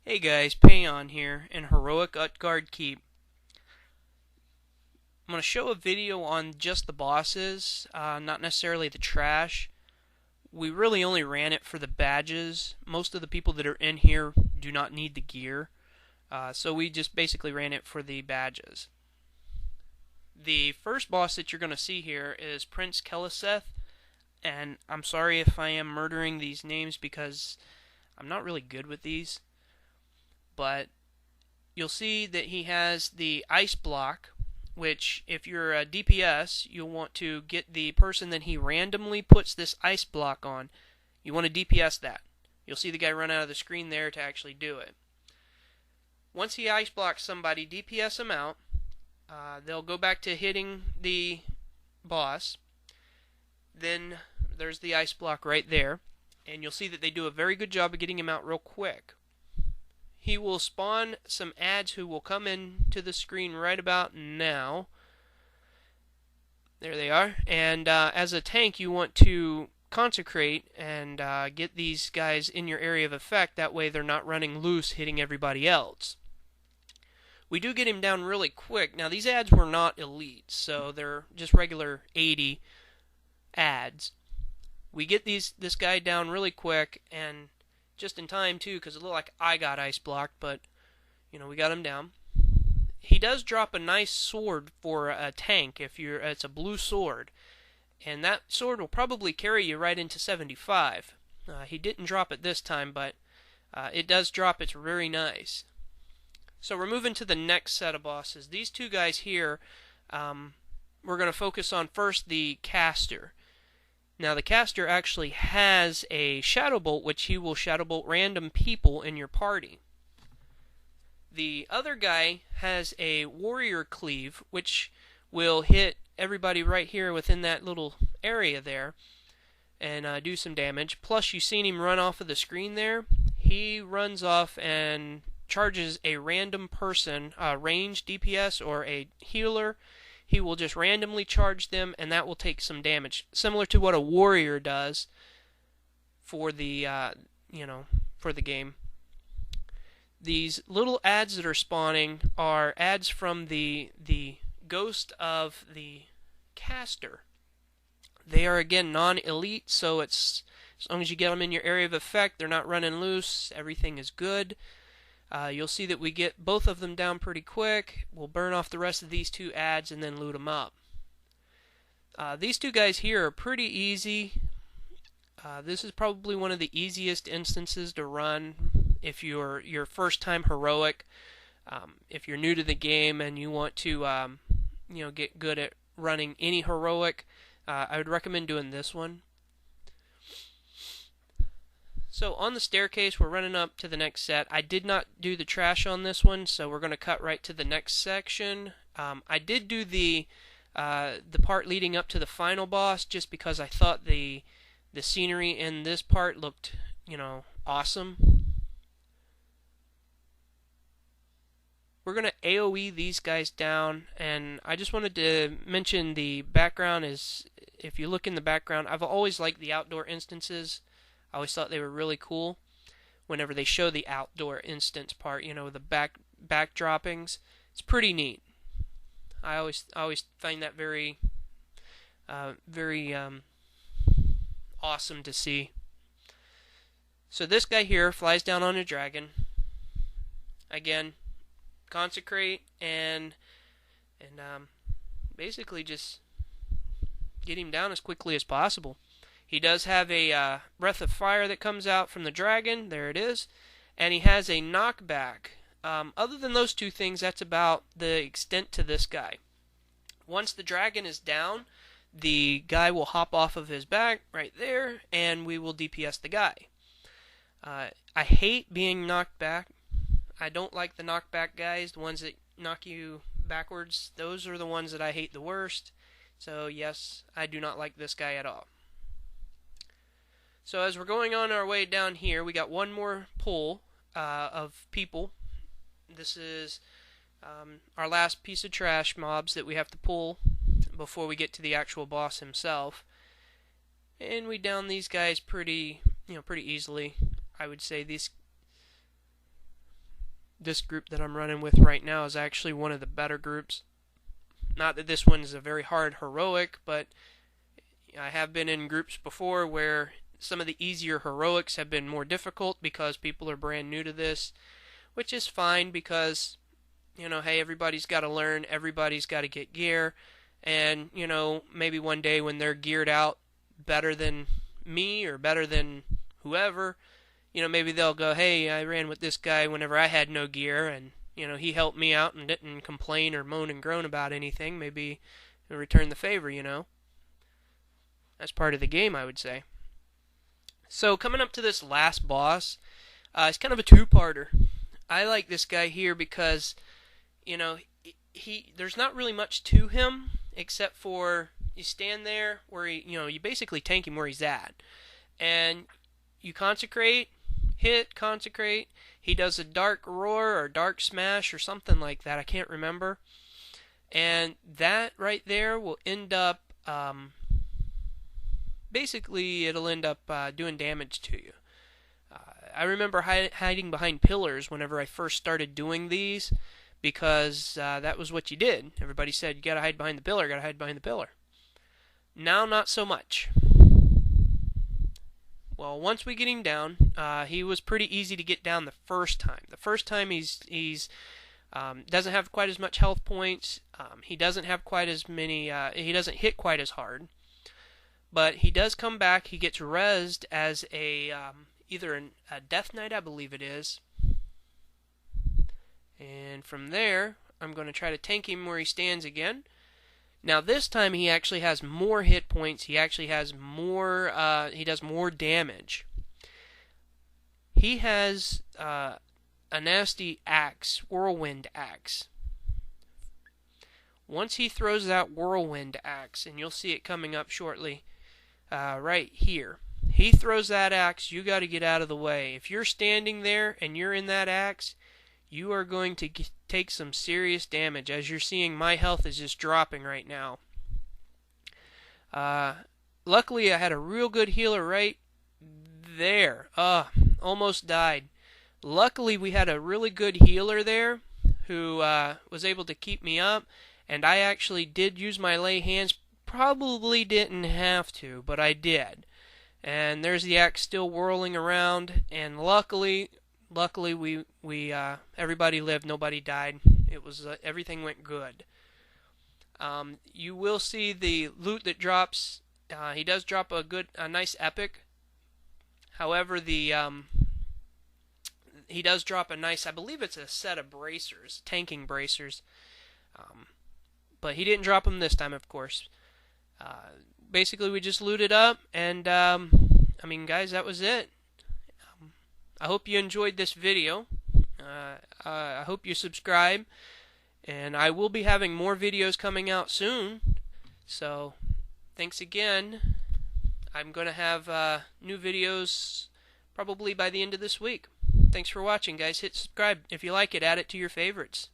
Hey guys, Paion here in heroic Utgarde Keep. I'm going to show a video on just the bosses, not necessarily the trash. We really only ran it for the badges. Most of the people that are in here do not need the gear, so we just basically ran it for the badges. The first boss that you're going to see here is Prince Keliseth, and I'm sorry if I am murdering these names because I'm not really good with these, but you'll see that he has the ice block, which if you're a DPS, you'll want to get the person that he randomly puts this ice block on. You want to DPS that. You'll see the guy run out of the screen there to actually do it. Once he ice blocks somebody, DPS them out. They'll go back to hitting the boss. Then there's the ice block right there. And you'll see that they do a very good job of getting him out real quick. He will spawn some ads who will come into the screen right about now. There they are. And as a tank, you want to consecrate and get these guys in your area of effect. That way they're not running loose, hitting everybody else. We do get him down really quick. Now, these ads were not elite, so they're just regular 80 ads. We get this guy down really quick, and just in time too, because it looked like I got ice blocked, but we got him down. He does drop a nice sword for a tank. It's a blue sword, and that sword will probably carry you right into 75. He didn't drop it this time, but it does drop. It's very nice. So we're moving to the next set of bosses. These two guys here, we're going to focus on first the caster. Now, the caster actually has a Shadow Bolt, which he will Shadow Bolt random people in your party. The other guy has a Warrior Cleave, which will hit everybody right here within that little area there and do some damage. Plus, you've seen him run off of the screen there. He runs off and charges a random person, a ranged DPS or a healer. He will just randomly charge them, and that will take some damage, similar to what a warrior does for the for the game. These little ads that are spawning are ads from the ghost of the caster. They are again non-elite, so it's as long as you get them in your area of effect, they're not running loose. Everything is good. You'll see that we get both of them down pretty quick. We'll burn off the rest of these two ads and then loot them up. These two guys here are pretty easy. This is probably one of the easiest instances to run if you're your first time heroic. If you're new to the game and you want to get good at running any heroic, I would recommend doing this one. So on the staircase, we're running up to the next set. I did not do the trash on this one, so we're going to cut right to the next section. I did do the part leading up to the final boss just because I thought the scenery in this part looked, awesome. We're going to AoE these guys down, and I just wanted to mention the background is, if you look in the background, I've always liked the outdoor instances. I always thought they were really cool whenever they show the outdoor instance part, the backdroppings. It's pretty neat. I always find that very awesome to see. So this guy here flies down on a dragon. Again, consecrate and basically just get him down as quickly as possible. He does have a breath of fire that comes out from the dragon. There it is. And he has a knockback. Other than those two things, that's about the extent to this guy. Once the dragon is down, the guy will hop off of his back right there, and we will DPS the guy. I hate being knocked back. I don't like the knockback guys, the ones that knock you backwards. Those are the ones that I hate the worst. So yes, I do not like this guy at all. So as we're going on our way down here, we got one more pull of people. This is our last piece of trash mobs that we have to pull before we get to the actual boss himself. And we down these guys pretty easily. I would say these this group that I'm running with right now is actually one of the better groups. Not that this one's a very hard heroic, but I have been in groups before where some of the easier heroics have been more difficult because people are brand new to this, which is fine because, you know, hey, everybody's got to learn, everybody's got to get gear, and, you know, maybe one day when they're geared out better than me or better than whoever, you know, maybe they'll go, hey, I ran with this guy whenever I had no gear, and, you know, he helped me out and didn't complain or moan and groan about anything. Maybe he'll return the favor, you know. That's part of the game, I would say. So coming up to this last boss, it's kind of a two-parter. I like this guy here because, you know, there's not really much to him except for you stand there where you basically tank him where he's at, and you consecrate, hit, consecrate. He does a dark roar or dark smash or something like that. I can't remember, and that right there will end up basically it'll end up doing damage to you. I remember hiding behind pillars whenever I first started doing these, because that was what you did. Everybody said, you gotta hide behind the pillar, gotta hide behind the pillar. Now, not so much. Well, once we get him down, he was pretty easy to get down the first time. The first time he's doesn't have quite as much health points. He doesn't have quite as many. He doesn't hit quite as hard. But he does come back. He gets rezzed as either a Death Knight, I believe it is. And from there, I'm going to try to tank him where he stands again. Now this time he actually has more hit points. He actually has more. He does more damage. He has a nasty axe, whirlwind axe. Once he throws that whirlwind axe, and you'll see it coming up shortly, right here. He throws that axe. You got to get out of the way. If you're standing there and you're in that axe, you are going to take some serious damage. As you're seeing, my health is just dropping right now. Luckily, I had a real good healer right there. Almost died. Luckily, we had a really good healer there who was able to keep me up, and I actually did use my lay hands. Probably didn't have to, but I did. And there's the axe still whirling around, and luckily we everybody lived, nobody died. It was everything went good. You will see the loot that drops. He does drop a nice epic. However, he does drop a nice, I believe it's a set of bracers, tanking bracers. But he didn't drop them this time, of course. Basically, we just looted up, and I mean, guys, that was it. I hope you enjoyed this video. I hope you subscribe, and I will be having more videos coming out soon. So, thanks again. I'm going to have new videos probably by the end of this week. Thanks for watching, guys. Hit subscribe. If you like it, add it to your favorites.